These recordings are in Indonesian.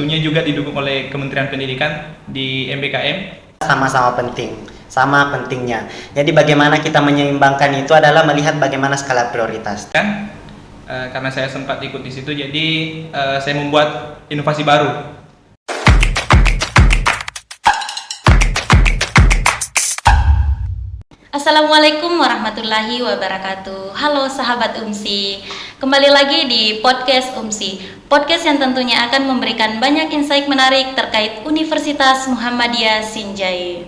tentunya juga didukung oleh Kementerian Pendidikan di MBKM. Sama-sama penting, sama pentingnya. Jadi bagaimana kita menyeimbangkan itu adalah melihat bagaimana skala prioritas. Karena saya sempat ikut di situ, jadi saya membuat inovasi baru. Assalamualaikum warahmatullahi wabarakatuh. Halo sahabat UMSI, kembali lagi di podcast UMSI, podcast yang tentunya akan memberikan banyak insight menarik terkait Universitas Muhammadiyah Sinjai.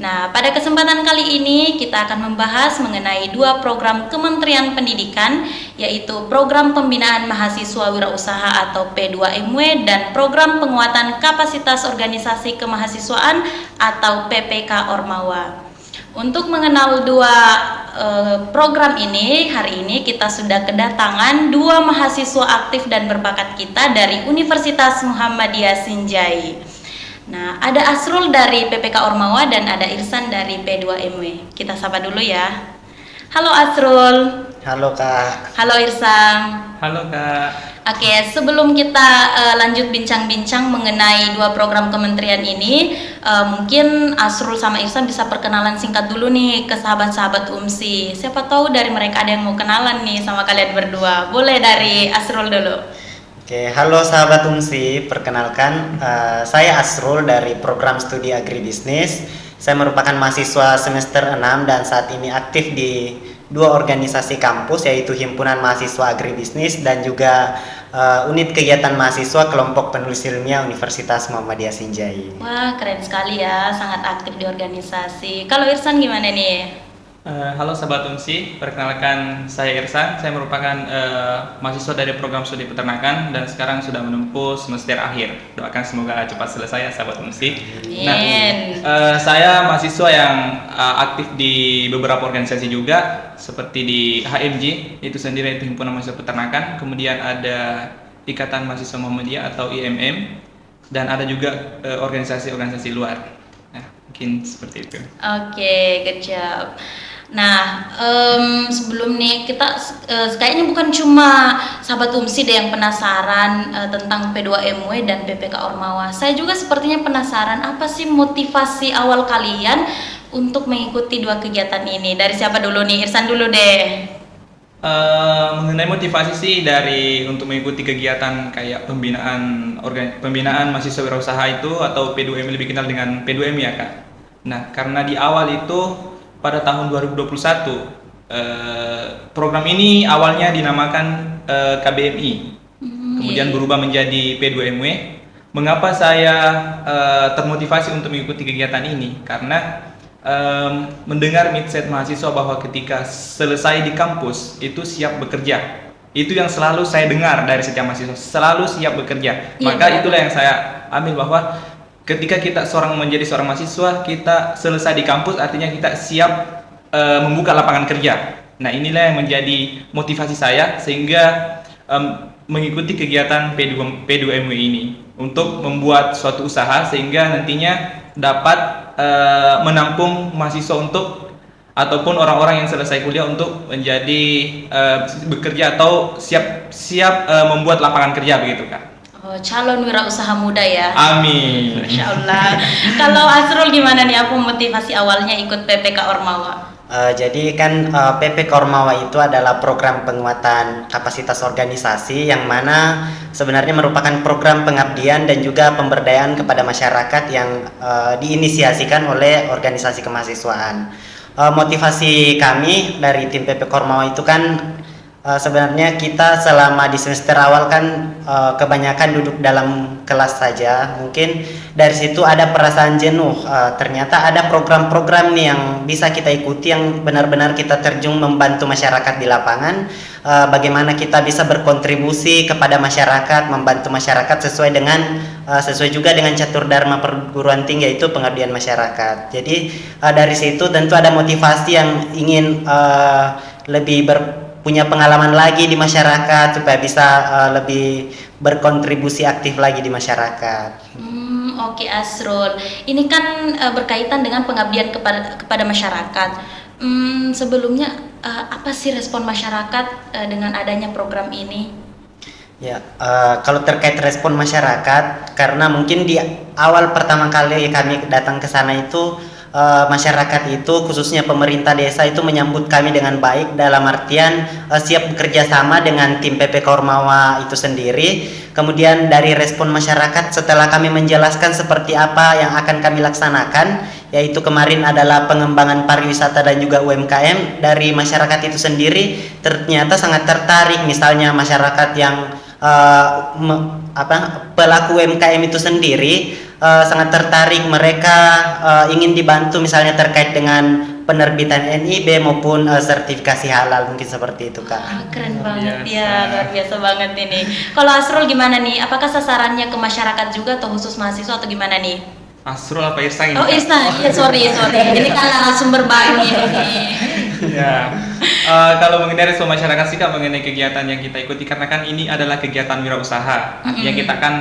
Nah, pada kesempatan kali ini kita akan membahas mengenai dua program Kementerian Pendidikan, yaitu program pembinaan mahasiswa wirausaha atau P2MW dan program penguatan kapasitas organisasi kemahasiswaan atau PPK Ormawa. Untuk mengenal dua program ini, hari ini kita sudah kedatangan dua mahasiswa aktif dan berbakat kita dari Universitas Muhammadiyah Sinjai. Nah, ada Asrul dari PPK Ormawa dan ada Irsan dari P2MW. Kita sapa dulu ya. Halo Asrul. Halo Kak. Halo Irsan. Halo Kak. Oke, sebelum kita lanjut bincang-bincang mengenai dua program kementerian ini, mungkin Asrul sama Irsan bisa perkenalan singkat dulu nih ke sahabat-sahabat UMSI. Siapa tahu dari mereka ada yang mau kenalan nih sama kalian berdua. Boleh dari Asrul dulu. Oke, halo sahabat UMSI, perkenalkan saya Asrul dari program studi agribisnis. Saya merupakan mahasiswa semester 6 dan saat ini aktif di dua organisasi kampus, yaitu Himpunan Mahasiswa Agribisnis dan juga unit kegiatan mahasiswa kelompok penulis ilmiah Universitas Muhammadiyah Sinjai. Wah, keren sekali ya, sangat aktif di organisasi. Kalau Irsan gimana nih? Halo sahabat UMSI, perkenalkan saya Irsan. Saya merupakan mahasiswa dari program studi peternakan dan sekarang sudah menempuh semester akhir. Doakan semoga cepat selesai ya sahabat UMSI. Nah, saya mahasiswa yang aktif di beberapa organisasi juga, seperti di HMJ, itu sendiri itu Himpunan Mahasiswa Peternakan. Kemudian ada Ikatan Mahasiswa Muhammadiyah atau IMM, dan ada juga organisasi-organisasi luar. Nah, mungkin seperti itu. Oke, good job. Nah, sebelum nih kita kayaknya bukan cuma sahabat UMSI deh yang penasaran tentang P2MW dan PPK Ormawa. Saya juga sepertinya penasaran apa sih motivasi awal kalian untuk mengikuti dua kegiatan ini. Dari siapa dulu nih? Irsan dulu deh. Mengenai motivasi sih untuk mengikuti kegiatan kayak pembinaan mahasiswa wirausaha itu atau P2M, lebih kenal dengan P2M ya Kak. Nah, karena di awal itu pada tahun 2021 program ini awalnya dinamakan KBMI, kemudian berubah menjadi P2MW. Mengapa saya termotivasi untuk mengikuti kegiatan ini? Karena mendengar mindset mahasiswa bahwa ketika selesai di kampus itu siap bekerja. Itu yang selalu saya dengar dari setiap mahasiswa, selalu siap bekerja. Maka itulah yang saya ambil, bahwa ketika kita menjadi seorang mahasiswa, kita selesai di kampus artinya kita siap membuka lapangan kerja. Nah, inilah yang menjadi motivasi saya sehingga mengikuti kegiatan P2MW ini untuk membuat suatu usaha sehingga nantinya dapat menampung mahasiswa ataupun orang-orang yang selesai kuliah untuk menjadi bekerja atau siap membuat lapangan kerja, begitu Kak. Oh, calon wirausaha muda ya. Amin. Masya Allah. Kalau Asrul gimana nih, apa motivasi awalnya ikut PPK Ormawa? Jadi kan PPK Ormawa itu adalah program penguatan kapasitas organisasi yang mana sebenarnya merupakan program pengabdian dan juga pemberdayaan kepada masyarakat yang diinisiasikan oleh organisasi kemahasiswaan. Motivasi kami dari tim PPK Ormawa itu kan sebenarnya kita selama di semester awal kan kebanyakan duduk dalam kelas saja. Mungkin dari situ ada perasaan jenuh. Ternyata ada program-program nih yang bisa kita ikuti yang benar-benar kita terjun membantu masyarakat di lapangan. Bagaimana kita bisa berkontribusi kepada masyarakat, membantu masyarakat sesuai juga dengan catur dharma perguruan tinggi, yaitu pengabdian masyarakat. Jadi dari situ tentu ada motivasi yang ingin lebih punya pengalaman lagi di masyarakat supaya bisa lebih berkontribusi aktif lagi di masyarakat. Oke Asrul, ini kan berkaitan dengan pengabdian kepada masyarakat. Sebelumnya apa sih respon masyarakat dengan adanya program ini? Ya, kalau terkait respon masyarakat, karena mungkin di awal pertama kali kami datang ke sana itu masyarakat itu khususnya pemerintah desa itu menyambut kami dengan baik dalam artian siap bekerja sama dengan tim PP Kormawa itu sendiri. Kemudian dari respon masyarakat setelah kami menjelaskan seperti apa yang akan kami laksanakan, yaitu kemarin adalah pengembangan pariwisata dan juga UMKM, dari masyarakat itu sendiri ternyata sangat tertarik. Misalnya masyarakat yang pelaku UMKM itu sendiri sangat tertarik, mereka ingin dibantu misalnya terkait dengan penerbitan NIB maupun sertifikasi halal, mungkin seperti itu, Kak. Keren banget ya, luar biasa banget ini. Kalau Asrul gimana nih? Apakah sasarannya ke masyarakat juga atau khusus mahasiswa atau gimana nih? Asrul apa Irsa ini? Oh, Irsa, ya sorry. Ini kan narasumber baru ini. Ya, kalau mengenai respon masyarakat sih Kak, mengenai kegiatan yang kita ikuti, karena kan ini adalah kegiatan wirausaha, artinya kita kan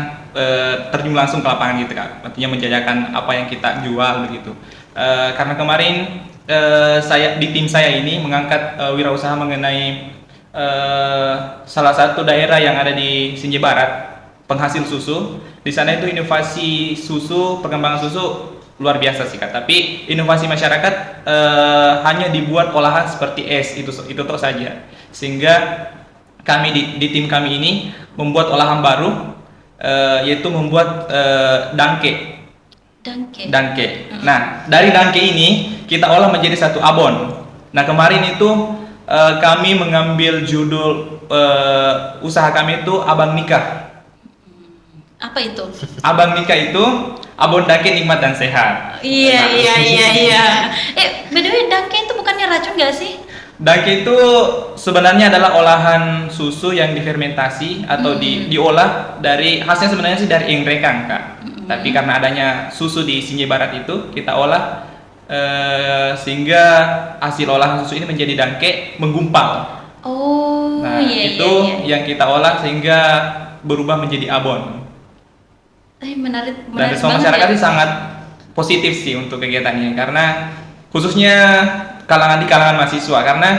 terjun langsung ke lapangan gitu Kak, artinya menjajakan apa yang kita jual begitu. Karena kemarin saya di tim saya ini mengangkat wirausaha mengenai salah satu daerah yang ada di Sinjai Barat, penghasil susu. Di sana itu inovasi susu, pengembangan susu luar biasa sih Kak, tapi inovasi masyarakat hanya dibuat olahan seperti es, itu toh saja, sehingga kami di tim kami ini membuat olahan baru, yaitu membuat dangke. Nah, dari dangke ini kita olah menjadi satu abon. Nah, kemarin itu kami mengambil judul usaha kami itu Abang Nikah. Apa itu? Abang Nikah itu abon dangke nikmat dan sehat. Iya. By the way, dangke itu bukannya racun gak sih? Dangke itu sebenarnya adalah olahan susu yang difermentasi atau diolah dari, hasilnya sebenarnya sih dari ingrekang Kak. Tapi karena adanya susu di Sinjai Barat itu kita olah sehingga hasil olahan susu ini menjadi dangke menggumpal. Oh, nah, itu yang kita olah sehingga berubah menjadi abon. Menarik Dan respon masyarakat sih sangat positif sih untuk kegiatan ini, karena khususnya di kalangan mahasiswa, karena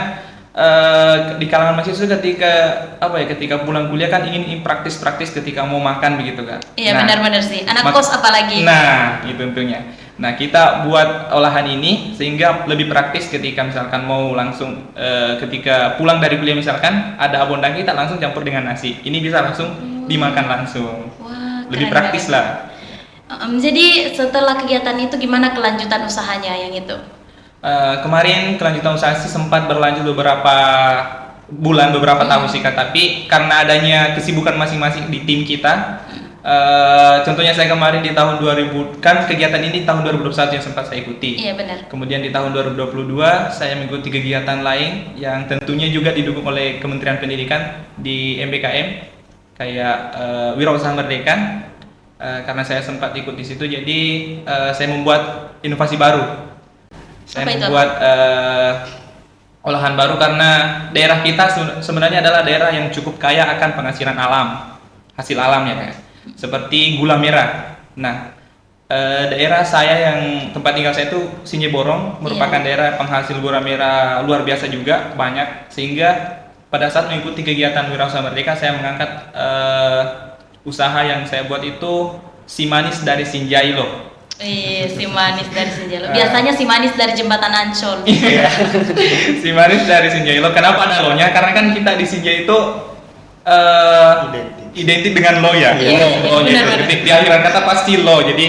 di kalangan mahasiswa ketika pulang kuliah kan ingin praktis ketika mau makan begitu kan. Iya, benar-benar sih, anak kos apalagi. Nah, itu tentunya. Nah, kita buat olahan ini sehingga lebih praktis ketika misalkan mau langsung ketika pulang dari kuliah misalkan ada abon dangke, kita langsung campur dengan nasi, ini bisa langsung dimakan langsung. Lebih praktis lah. Jadi setelah kegiatan itu gimana kelanjutan usahanya yang itu? Kemarin kelanjutan usaha sih sempat berlanjut beberapa bulan, beberapa tahun sih Kak, tapi karena adanya kesibukan masing-masing di tim kita, contohnya saya kemarin di tahun 2000, kan kegiatan ini tahun 2021 yang sempat saya ikuti. Iya benar. Kemudian di tahun 2022 saya mengikuti kegiatan lain yang tentunya juga didukung oleh Kementerian Pendidikan di MBKM, kayak Wirausaha Merdeka. Karena saya sempat ikut di situ, jadi saya membuat inovasi baru. Saya membuat olahan baru karena daerah kita sebenarnya adalah daerah yang cukup kaya akan penghasilan alam, hasil alamnya kan, seperti gula merah. Nah, daerah saya yang tempat tinggal saya itu Sinjai Borong merupakan daerah penghasil gula merah luar biasa juga, banyak, sehingga pada saat mengikuti kegiatan Wirausaha Merdeka saya mengangkat usaha yang saya buat itu si manis dari Sinjai loh. Si manis dari Sinjai loh. Biasanya si manis dari Jembatan Ancol. Iya. Si manis dari Sinjai loh. Kenapa ada lo-nya? Karena kan kita di Sinjai itu identik dengan lo ya. Lo gitu. Di akhiran kata pasti lo. Jadi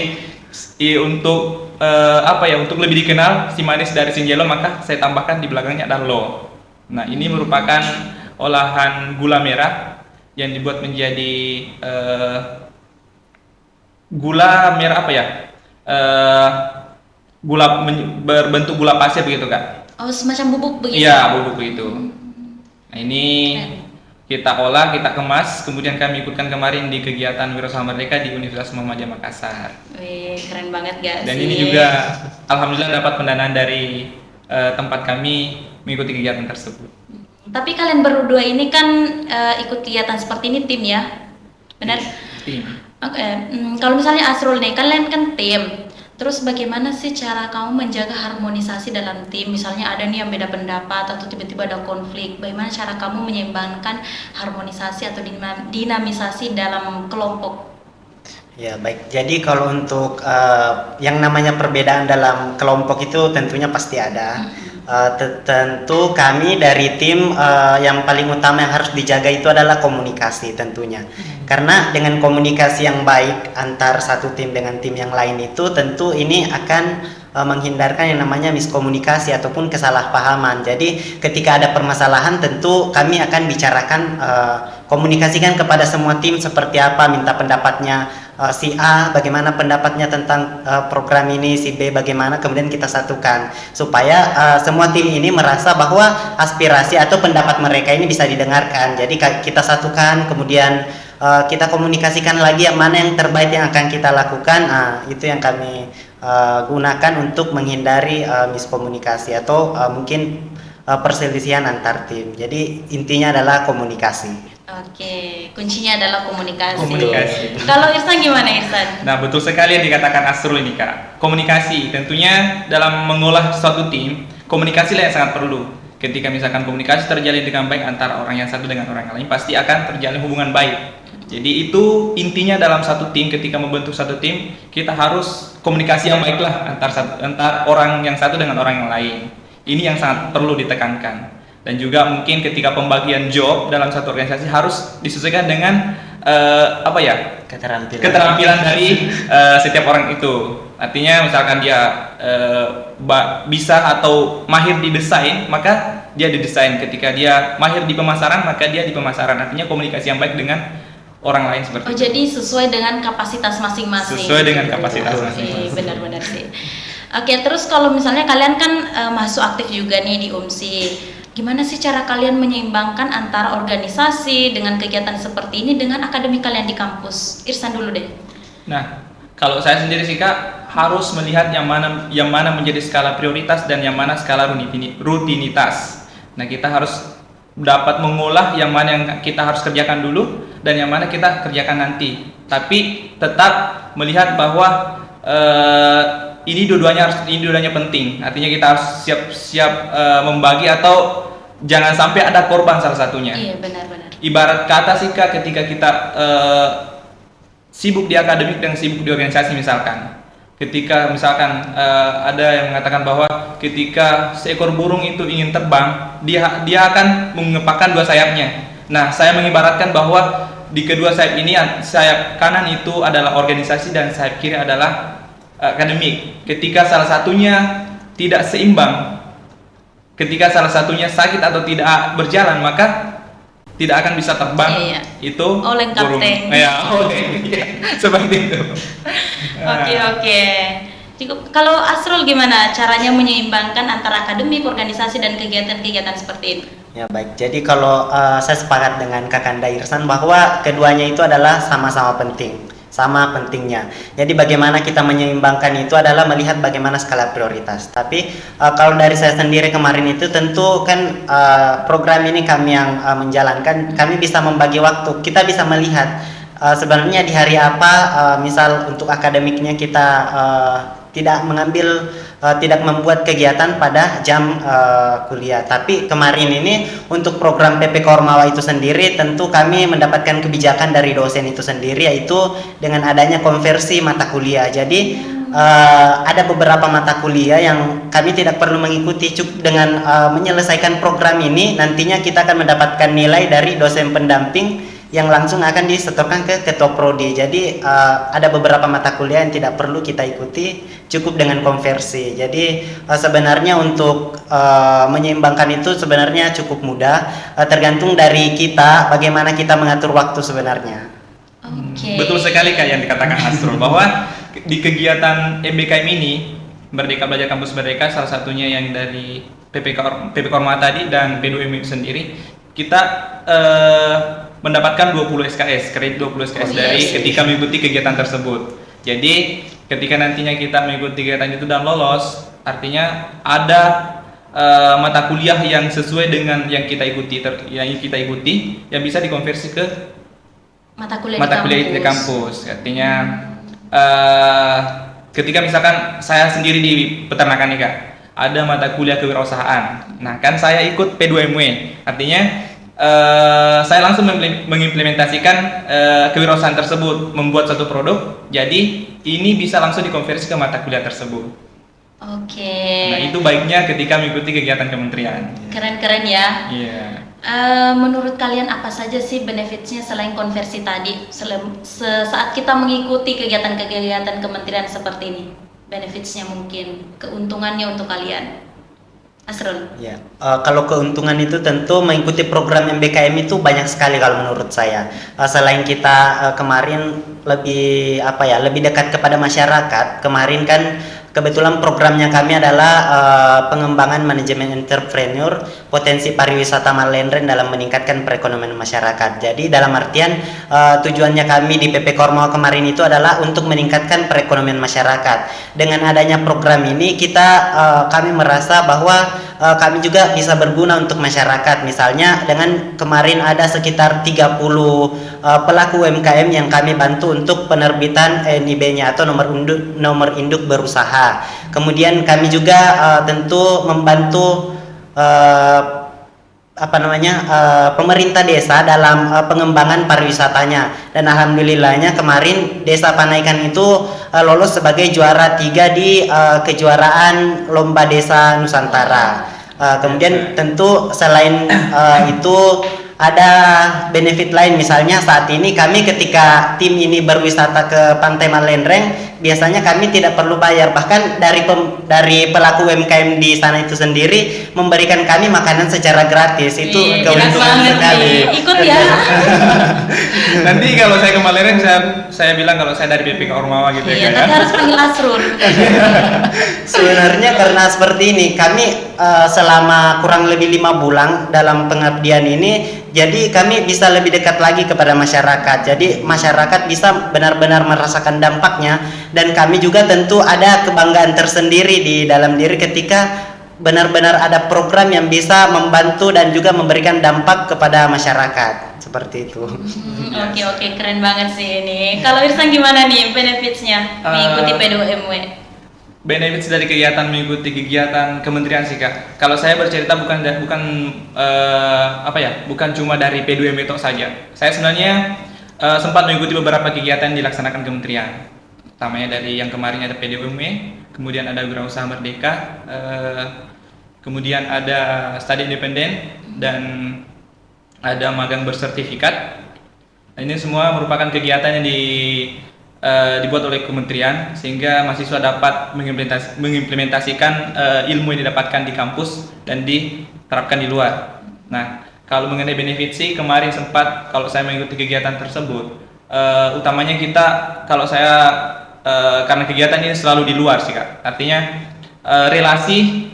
untuk untuk lebih dikenal si manis dari Sinjai loh, maka saya tambahkan di belakangnya ada lo. Nah, ini merupakan olahan gula merah yang dibuat menjadi gula merah berbentuk gula pasir begitu Kak. Oh, semacam bubuk begitu? Iya, bubuk begitu. Nah, ini kita olah, kita kemas, kemudian kami ikutkan kemarin di kegiatan Wirausaha Merdeka di Universitas Muhammadiyah Makassar. Keren banget gak sih? Dan ini juga alhamdulillah dapat pendanaan dari tempat kami mengikuti kegiatan tersebut. Tapi kalian berdua ini kan ikut kegiatan seperti ini tim ya? Benar? Tim. Oke. Kalau misalnya Asrul nih, kalian kan tim. Terus bagaimana sih cara kamu menjaga harmonisasi dalam tim? Misalnya ada nih yang beda pendapat atau tiba-tiba ada konflik. Bagaimana cara kamu menyeimbangkan harmonisasi atau dinamisasi dalam kelompok? Ya, baik. Jadi kalau untuk yang namanya perbedaan dalam kelompok itu tentunya pasti ada. Tentu kami dari tim yang paling utama yang harus dijaga itu adalah komunikasi tentunya. Karena dengan komunikasi yang baik antar satu tim dengan tim yang lain itu tentu ini akan menghindarkan yang namanya miskomunikasi ataupun kesalahpahaman. Jadi ketika ada permasalahan tentu kami akan bicarakan, komunikasikan kepada semua tim seperti apa, minta pendapatnya si A bagaimana pendapatnya tentang program ini, si B bagaimana, kemudian kita satukan supaya semua tim ini merasa bahwa aspirasi atau pendapat mereka ini bisa didengarkan. Jadi kita satukan, kemudian kita komunikasikan lagi yang mana yang terbaik yang akan kita lakukan. Itu yang kami gunakan untuk menghindari miskomunikasi atau mungkin perselisihan antar tim. Jadi intinya adalah komunikasi. Oke, kuncinya adalah komunikasi. Komunikasi. Kalau Irsan gimana Irsan? Nah, betul sekali yang dikatakan Asrul ini, Kak. Komunikasi, tentunya dalam mengolah suatu tim, komunikasi lah yang sangat perlu. Ketika misalkan komunikasi terjalin dengan baik antara orang yang satu dengan orang yang lain, pasti akan terjalin hubungan baik. Jadi itu intinya dalam satu tim, ketika membentuk satu tim, kita harus komunikasi yang baiklah antar orang yang satu dengan orang yang lain. Ini yang sangat perlu ditekankan. Dan juga mungkin ketika pembagian job dalam satu organisasi harus disesuaikan dengan keterampilan dari setiap orang itu. Artinya misalkan dia bisa atau mahir di desain, maka dia didesain. Ketika dia mahir di pemasaran, maka dia di pemasaran. Artinya komunikasi yang baik dengan orang lain seperti itu. Jadi sesuai dengan kapasitas masing-masing. Sesuai dengan kapasitas masing-masing. Benar-benar sih. Oke, terus kalau misalnya kalian kan masuk aktif juga nih di UMSI. Gimana sih cara kalian menyeimbangkan antara organisasi dengan kegiatan seperti ini dengan akademik kalian di kampus? Irsan dulu deh. Nah, kalau saya sendiri sih Kak, harus melihat yang mana menjadi skala prioritas dan yang mana skala rutinitas. Nah, kita harus dapat mengolah yang mana yang kita harus kerjakan dulu dan yang mana kita kerjakan nanti. Tapi tetap melihat bahwa ini dua-duanya penting. Artinya kita harus siap-siap membagi atau jangan sampai ada korban salah satunya. Iya, benar-benar. Ibarat kata sih Kak, ketika kita sibuk di akademik dan sibuk di organisasi misalkan. Ketika misalkan ada yang mengatakan bahwa ketika seekor burung itu ingin terbang, dia akan mengepakkan dua sayapnya. Nah, saya mengibaratkan bahwa di kedua sayap ini, sayap kanan itu adalah organisasi dan sayap kiri adalah akademik. Ketika salah satunya tidak seimbang, ketika salah satunya sakit atau tidak berjalan, maka tidak akan bisa terbang. Iya. Itu oleng burung. kapten. Ya, seperti itu. Oke. Cukup. Kalau Asrul gimana caranya menyeimbangkan antara akademik, organisasi dan kegiatan-kegiatan seperti ini? Ya baik, jadi kalau saya sepakat dengan Kakanda Irsan bahwa keduanya itu adalah sama-sama penting, sama pentingnya. Jadi bagaimana kita menyeimbangkan itu adalah melihat bagaimana skala prioritas. Tapi kalau dari saya sendiri kemarin itu tentu kan program ini kami yang menjalankan, kami bisa membagi waktu, kita bisa melihat sebenarnya di hari apa, misal untuk akademiknya kita tidak membuat kegiatan pada jam kuliah. Tapi kemarin ini untuk program PP Kormawa itu sendiri tentu kami mendapatkan kebijakan dari dosen itu sendiri, yaitu dengan adanya konversi mata kuliah. Jadi ada beberapa mata kuliah yang kami tidak perlu mengikuti, cukup dengan menyelesaikan program ini nantinya kita akan mendapatkan nilai dari dosen pendamping yang langsung akan disetorkan ke ketua prodi. Jadi ada beberapa mata kuliah yang tidak perlu kita ikuti, cukup dengan konversi. Jadi sebenarnya untuk menyeimbangkan itu sebenarnya cukup mudah, tergantung dari kita bagaimana kita mengatur waktu sebenarnya. Oke. Betul sekali Kak yang dikatakan Asrul, bahwa di kegiatan MBKM ini, Merdeka Belajar Kampus Merdeka, salah satunya yang dari PP Korma tadi dan P2M itu sendiri, kita mendapatkan 20 SKS, kredit 20 SKS dari ketika mengikuti kegiatan tersebut. Jadi ketika nantinya kita mengikuti kegiatan itu dan lolos, artinya ada mata kuliah yang sesuai dengan yang kita ikuti, yang bisa dikonversi ke mata kuliah di kampus. Artinya ketika misalkan saya sendiri di peternakan nih Kak, ada mata kuliah kewirausahaan. Nah, kan saya ikut P2MW. Artinya saya langsung mengimplementasikan kewirausahaan tersebut, membuat satu produk. Jadi ini bisa langsung dikonversi ke mata kuliah tersebut. Oke. Nah, itu baiknya ketika mengikuti kegiatan kementerian. Keren-keren ya. Iya. Menurut kalian apa saja sih benefitsnya selain konversi tadi? Saat kita mengikuti kegiatan-kegiatan kementerian seperti ini, benefitsnya mungkin, keuntungannya untuk kalian. Asrul. Ya, kalau keuntungan itu tentu mengikuti program MBKM itu banyak sekali kalau menurut saya. Selain kita kemarin lebih dekat kepada masyarakat. Kemarin kan kebetulan programnya kami adalah pengembangan manajemen entrepreneur, potensi pariwisata Malendren dalam meningkatkan perekonomian masyarakat. Jadi dalam artian tujuannya kami di PP Kormawa kemarin itu adalah untuk meningkatkan perekonomian masyarakat. Dengan adanya program ini kami merasa bahwa kami juga bisa berguna untuk masyarakat. Misalnya dengan kemarin ada sekitar 30 pelaku UMKM yang kami bantu untuk penerbitan NIB-nya atau nomor induk berusaha. Kemudian kami juga tentu membantu pemerintah desa dalam pengembangan pariwisatanya, dan alhamdulillahnya kemarin Desa Panaikan itu lolos sebagai juara 3 di kejuaraan lomba desa Nusantara. Kemudian tentu selain itu ada benefit lain, misalnya saat ini kami ketika tim ini berwisata ke Pantai Malendreng biasanya kami tidak perlu bayar, bahkan dari pelaku UMKM di sana itu sendiri memberikan kami makanan secara gratis. Itu keuntungan sekali. Ikut ya. Nanti kalau saya ke Malendreng saya bilang kalau saya dari BP Kormawa gitu ya. Iya, tapi harus panggil Asrul. Sebenarnya karena seperti ini kami selama kurang lebih 5 bulan dalam pengabdian ini, jadi kami bisa lebih dekat lagi kepada masyarakat. Jadi masyarakat bisa benar-benar merasakan dampaknya, dan kami juga tentu ada kebanggaan tersendiri di dalam diri ketika benar-benar ada program yang bisa membantu dan juga memberikan dampak kepada masyarakat. Seperti itu. Oke, keren banget sih ini. Kalau Irsan gimana nih benefitsnya mengikuti P2MW? Benefits dari kegiatan mengikuti kegiatan kementerian sih Kak. Kalau saya bercerita bukan cuma dari P2MW itu saja. Saya sebenarnya sempat mengikuti beberapa kegiatan yang dilaksanakan kementerian. Utamanya dari yang kemarin ada P2MW, kemudian ada Wirausaha Merdeka, kemudian ada studi independen, dan ada magang bersertifikat. Ini semua merupakan kegiatan yang dibuat oleh kementerian sehingga mahasiswa dapat mengimplementasikan ilmu yang didapatkan di kampus dan diterapkan di luar. Nah, kalau mengenai benefit sih kemarin sempat kalau saya mengikuti kegiatan tersebut, utamanya karena kegiatan ini selalu di luar sih Kak. Artinya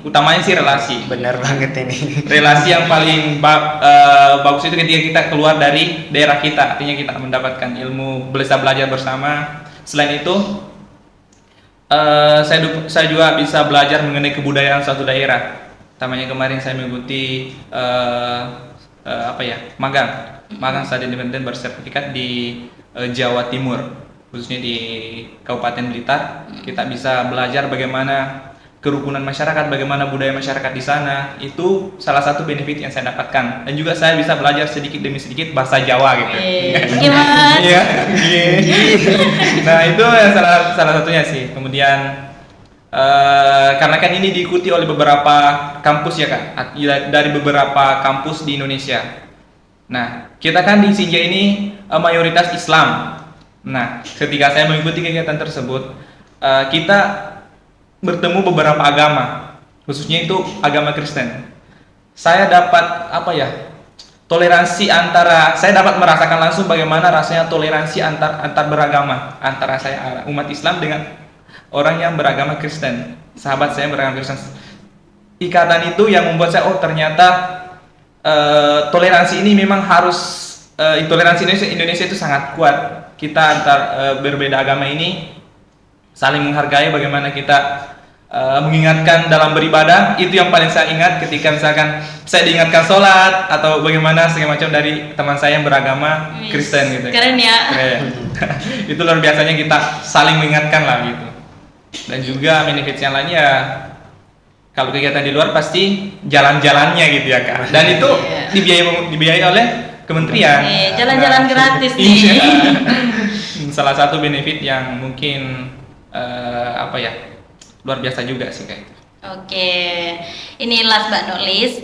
utamanya sih relasi. Benar banget ini. Relasi yang paling bagus itu ketika kita keluar dari daerah kita, artinya kita mendapatkan ilmu, belajar bersama. Selain itu, saya juga bisa belajar mengenai kebudayaan suatu daerah. Utamanya kemarin saya mengikuti magang studi independen bersertifikat di Jawa Timur, khususnya di Kabupaten Blitar. Kita bisa belajar bagaimana kerukunan masyarakat, bagaimana budaya masyarakat di sana. Itu salah satu benefit yang saya dapatkan, dan juga saya bisa belajar sedikit demi sedikit bahasa Jawa gitu. Gimana? Iya. Nah, itu salah satunya sih. Kemudian karena kan ini diikuti oleh beberapa kampus ya Kak, dari beberapa kampus di Indonesia. Nah, kita kan di Sinja ini mayoritas Islam. Nah, ketika saya mengikuti kegiatan tersebut, kita bertemu beberapa agama, khususnya itu agama Kristen. Saya dapat saya dapat merasakan langsung bagaimana rasanya toleransi antar beragama, antara saya umat Islam dengan orang yang beragama Kristen, sahabat saya beragama Kristen. Ikatan itu yang membuat saya ternyata toleransi ini memang harus toleransi Indonesia itu sangat kuat. Kita antar berbeda agama ini saling menghargai, bagaimana kita mengingatkan dalam beribadah. Itu yang paling saya ingat ketika misalkan saya diingatkan sholat atau bagaimana segala macam dari teman saya yang beragama Kristen gitu. Keren ya. Keren. Itu luar biasanya kita saling mengingatkan lah gitu. Dan juga benefit yang lainnya, kalau kegiatan di luar pasti jalan-jalannya gitu ya Kak. Dan itu dibiayai oleh kementerian. Jalan-jalan gratis nih. Iya. Salah satu benefit yang mungkin luar biasa juga sih kayak. Oke, ini last but not least,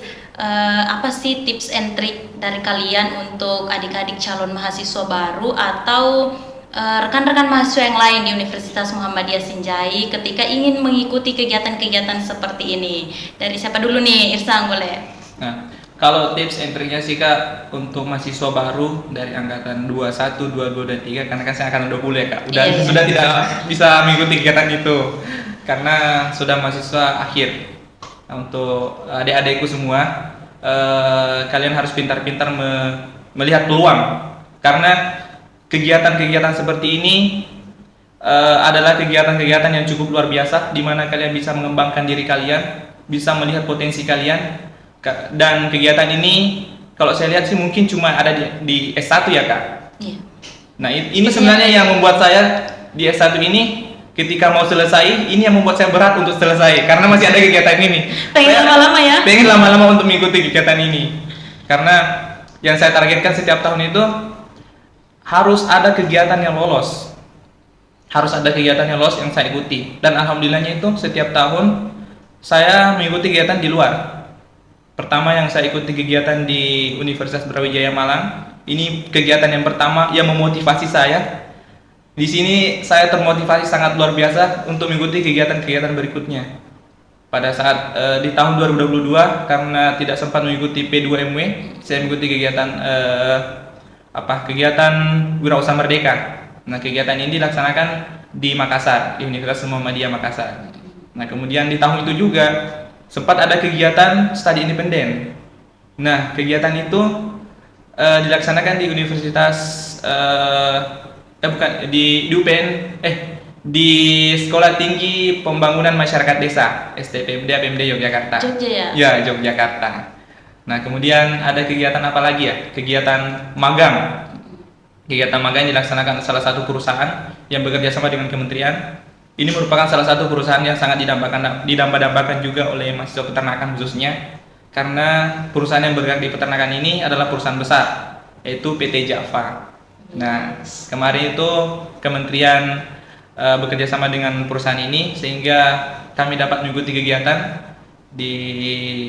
apa sih tips and trick dari kalian untuk adik-adik calon mahasiswa baru atau rekan-rekan mahasiswa yang lain di Universitas Muhammadiyah Sinjai ketika ingin mengikuti kegiatan-kegiatan seperti ini? Dari siapa dulu nih, Irsang boleh? Nah, kalau tips and triknya sih Kak untuk mahasiswa baru dari angkatan 21, 22 dan 3, karena kan saya angkatan 20 ya Kak. Sudah tidak bisa mengikuti kegiatan itu karena sudah mahasiswa akhir. Nah, untuk adik-adikku semua, kalian harus pintar-pintar melihat peluang, karena kegiatan-kegiatan seperti ini adalah kegiatan-kegiatan yang cukup luar biasa, di mana kalian bisa mengembangkan diri kalian, bisa melihat potensi kalian. Dan kegiatan ini kalau saya lihat sih mungkin cuma ada di S1 ya Kak. Iya. Nah ini sebenarnya yang membuat saya di S1 ini ketika mau selesai, ini yang membuat saya berat untuk selesai karena masih ada kegiatan ini. Pengen lama-lama ya? Pengen lama-lama untuk mengikuti kegiatan ini, karena yang saya targetkan setiap tahun itu harus ada kegiatan yang lolos. Harus ada kegiatan yang lolos yang saya ikuti. Dan alhamdulillahnya itu setiap tahun saya mengikuti kegiatan di luar. Pertama yang saya ikuti kegiatan di Universitas Brawijaya Malang. Ini kegiatan yang pertama yang memotivasi saya. Di sini saya termotivasi sangat luar biasa untuk mengikuti kegiatan-kegiatan berikutnya. Pada saat di tahun 2022 karena tidak sempat mengikuti P2MW, saya mengikuti kegiatan kegiatan Wirausaha Merdeka. Nah, kegiatan ini dilaksanakan di Makassar, di Universitas Muhammadiyah Makassar. Nah, kemudian di tahun itu juga sempat ada kegiatan studi independen. Nah, kegiatan itu dilaksanakan di Universitas di UPN di Sekolah Tinggi Pembangunan Masyarakat Desa STPMD APMD Yogyakarta. Jogja ya? Ya, Yogyakarta. Nah, kemudian ada kegiatan apa lagi ya? Kegiatan magang. Kegiatan magang dilaksanakan salah satu perusahaan yang bekerja sama dengan kementerian. Ini merupakan salah satu perusahaan yang sangat didambakan juga oleh mahasiswa peternakan khususnya, karena perusahaan yang bergerak di peternakan ini adalah perusahaan besar, yaitu PT Java. Nah, kemarin itu kementerian bekerja sama dengan perusahaan ini sehingga kami dapat mengikuti kegiatan di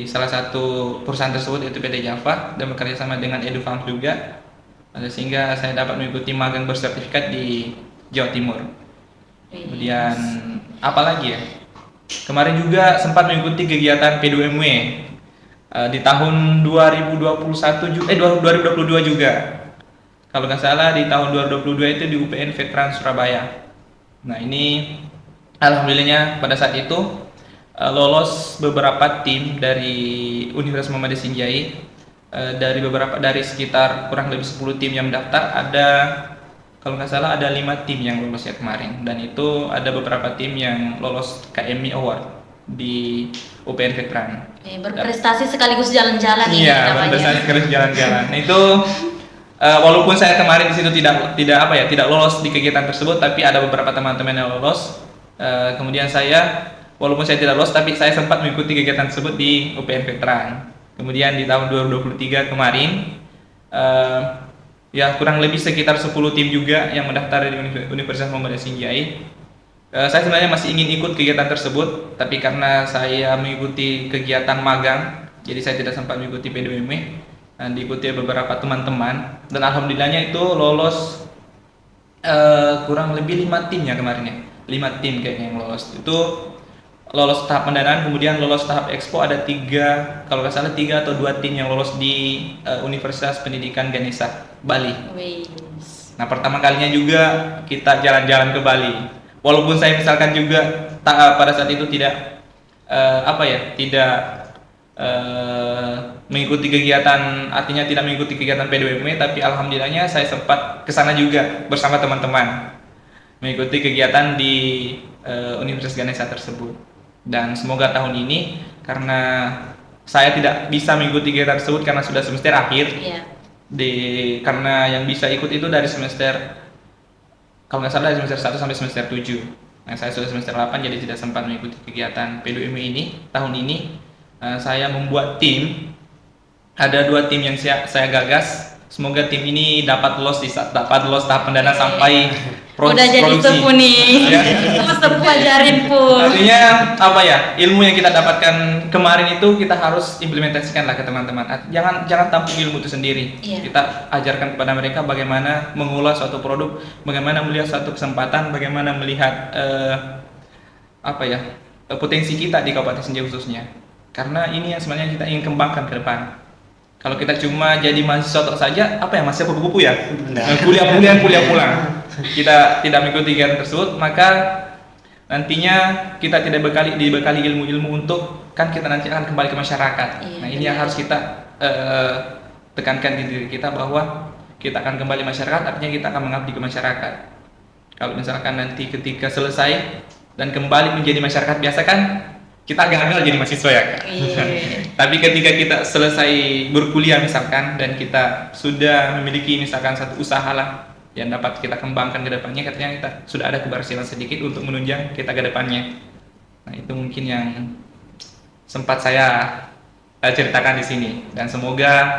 salah satu perusahaan tersebut, yaitu PT Java, dan bekerja sama dengan EduFarm juga, sehingga saya dapat mengikuti magang bersertifikat di Jawa Timur. Kemudian apalagi ya? Kemarin juga sempat mengikuti kegiatan P2MW di tahun 2022 juga. Kalau nggak salah di tahun 2022 itu di UPN Veteran Surabaya. Nah, ini alhamdulillahnya pada saat itu lolos beberapa tim dari Universitas Muhammadiyah Sinjai. Dari sekitar kurang lebih 10 tim yang mendaftar, ada kalau nggak salah ada 5 tim yang lolos ya kemarin, dan itu ada beberapa tim yang lolos KMI Award di UPN Veteran. Berprestasi sekaligus jalan-jalan ini namanya. Iya, berprestasi sekaligus jalan-jalan. Nah, itu walaupun saya kemarin di situ tidak lolos di kegiatan tersebut, tapi ada beberapa teman-teman yang lolos. Kemudian walaupun saya tidak lolos, tapi saya sempat mengikuti kegiatan tersebut di UPN Veteran. Kemudian di tahun 2023 kemarin kurang lebih sekitar 10 tim juga yang mendaftar di Universitas Muhammadiyah Sinjai. Saya sebenarnya masih ingin ikut kegiatan tersebut, tapi karena saya mengikuti kegiatan magang, jadi saya tidak sempat mengikuti P2MW. Diikuti beberapa teman-teman, dan alhamdulillahnya itu lolos kurang lebih 5 tim ya kemarin ya. 5 tim kayaknya yang lolos. Itu lolos tahap pendanaan, kemudian lolos tahap expo ada 3, kalau nggak salah 3 atau 2 tim yang lolos di Universitas Pendidikan Ganesha, Bali. Nah, pertama kalinya juga kita jalan-jalan ke Bali. Walaupun saya misalkan juga pada saat itu tidak mengikuti kegiatan, artinya tidak mengikuti kegiatan P2MW, tapi alhamdulillahnya saya sempat ke sana juga bersama teman-teman mengikuti kegiatan di Universitas Ganesha tersebut. Dan semoga tahun ini, karena saya tidak bisa mengikuti kegiatan tersebut karena sudah semester akhir, karena yang bisa ikut itu dari semester, kalau nggak salah dari semester 1 sampai semester 7. Nah, saya sudah semester 8 jadi tidak sempat mengikuti kegiatan P2M ini. Tahun ini saya membuat tim. Ada 2 tim yang saya gagas. Semoga tim ini dapat lolos tahap pendana sampai Udah jadi produksi. sepuh nih. Ya. Sepuh ajarin pun. Artinya apa ya? Ilmu yang kita dapatkan kemarin itu kita harus implementasikan lah ke teman-teman. Jangan tampung ilmu itu sendiri. Iya. Kita ajarkan kepada mereka bagaimana mengolah suatu produk, bagaimana melihat suatu kesempatan, bagaimana melihat potensi kita di Kabupaten Senja khususnya. Karena ini yang sebenarnya kita ingin kembangkan ke depan. Kalau kita cuma jadi mahasiswa tok saja, masih kupu-kupu ya? Kuliah pulang. Kita tidak mengikuti kegiatan tersebut, maka nantinya kita tidak dibekali ilmu-ilmu untuk kita nanti akan kembali ke masyarakat. Iya, Nah, ini yang harus kita tekankan di diri kita bahwa kita akan kembali masyarakat, artinya kita akan mengabdi ke masyarakat. Kalau misalkan nanti ketika selesai dan kembali menjadi masyarakat biasa kan, kita gagal jadi mahasiswa ya Kak. Iya. Tapi ketika kita selesai berkuliah misalkan dan kita sudah memiliki misalkan satu usaha lah yang dapat kita kembangkan ke depannya, katanya kita sudah ada keberhasilan sedikit untuk menunjang kita ke depannya. Nah, itu mungkin yang sempat saya ceritakan di sini, dan semoga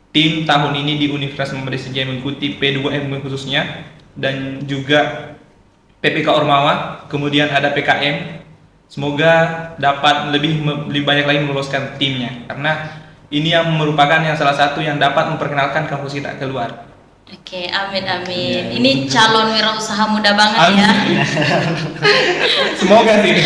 tim tahun ini di Universitas Muhammadiyah Senja mengikuti P2M khususnya dan juga PPK Ormawa, kemudian ada PKM. Semoga dapat lebih banyak lagi meloloskan timnya, karena ini yang merupakan yang salah satu yang dapat memperkenalkan kampus kita keluar. Oke, amin. Ini calon wirausaha muda banget ya. Semoga sih.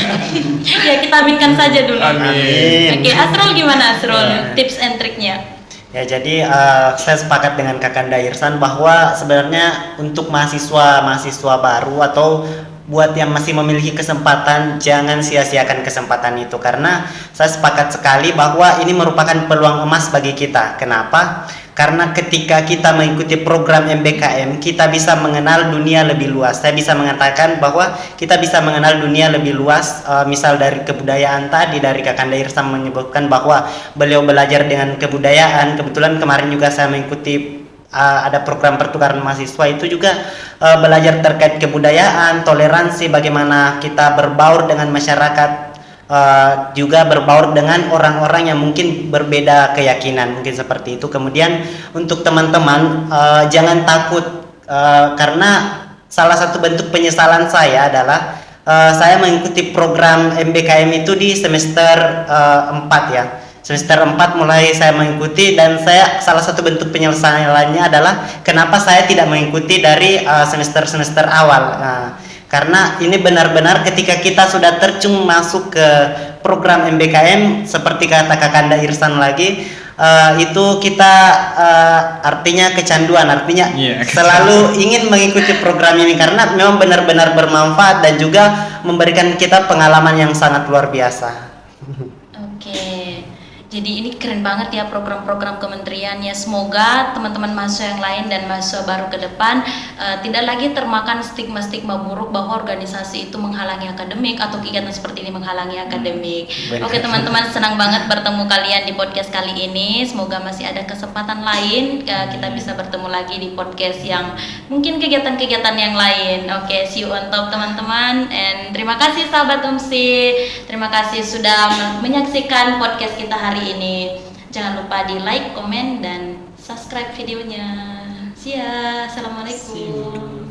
Ya, kita aminkan saja dulu. Amin. Oke, Asrul gimana Asrul? Ya. Tips and triknya? Ya, jadi saya sepakat dengan Kakanda Irsan bahwa sebenarnya untuk mahasiswa baru atau buat yang masih memiliki kesempatan, jangan sia-siakan kesempatan itu, karena saya sepakat sekali bahwa ini merupakan peluang emas bagi kita. Kenapa? Karena ketika kita mengikuti program MBKM, kita bisa mengenal dunia lebih luas. Saya bisa mengatakan bahwa kita bisa mengenal dunia lebih luas, misal dari kebudayaan tadi, dari Kakanda Irsan menyebutkan bahwa beliau belajar dengan kebudayaan. Kebetulan kemarin juga saya mengikuti ada program pertukaran mahasiswa, itu juga belajar terkait kebudayaan, toleransi, bagaimana kita berbaur dengan masyarakat, juga berbaur dengan orang-orang yang mungkin berbeda keyakinan, mungkin seperti itu. Kemudian untuk teman-teman jangan takut, karena salah satu bentuk penyesalan saya adalah saya mengikuti program MBKM itu di semester 4 ya. Semester 4 mulai saya mengikuti, dan saya salah satu bentuk penyesalannya adalah kenapa saya tidak mengikuti dari semester-semester awal. Karena ini benar-benar ketika kita sudah terjun masuk ke program MBKM, seperti kata Kakanda Irsan lagi, itu kita artinya kecanduan, artinya selalu ingin mengikuti program ini karena memang benar-benar bermanfaat dan juga memberikan kita pengalaman yang sangat luar biasa. Oke. Jadi ini keren banget ya program-program kementeriannya. Semoga teman-teman mahasiswa yang lain dan mahasiswa baru ke depan tidak lagi termakan stigma-stigma buruk bahwa organisasi itu menghalangi akademik atau kegiatan seperti ini menghalangi akademik. Oke teman-teman, senang banget bertemu kalian di podcast kali ini. Semoga masih ada kesempatan lain kita bisa bertemu lagi di podcast yang mungkin kegiatan-kegiatan yang lain. Oke, see you on top teman-teman, and terima kasih sahabat UMSI. Terima kasih sudah menyaksikan podcast kita hari ini. Jangan lupa di like, komen, dan subscribe videonya. See ya. Assalamualaikum.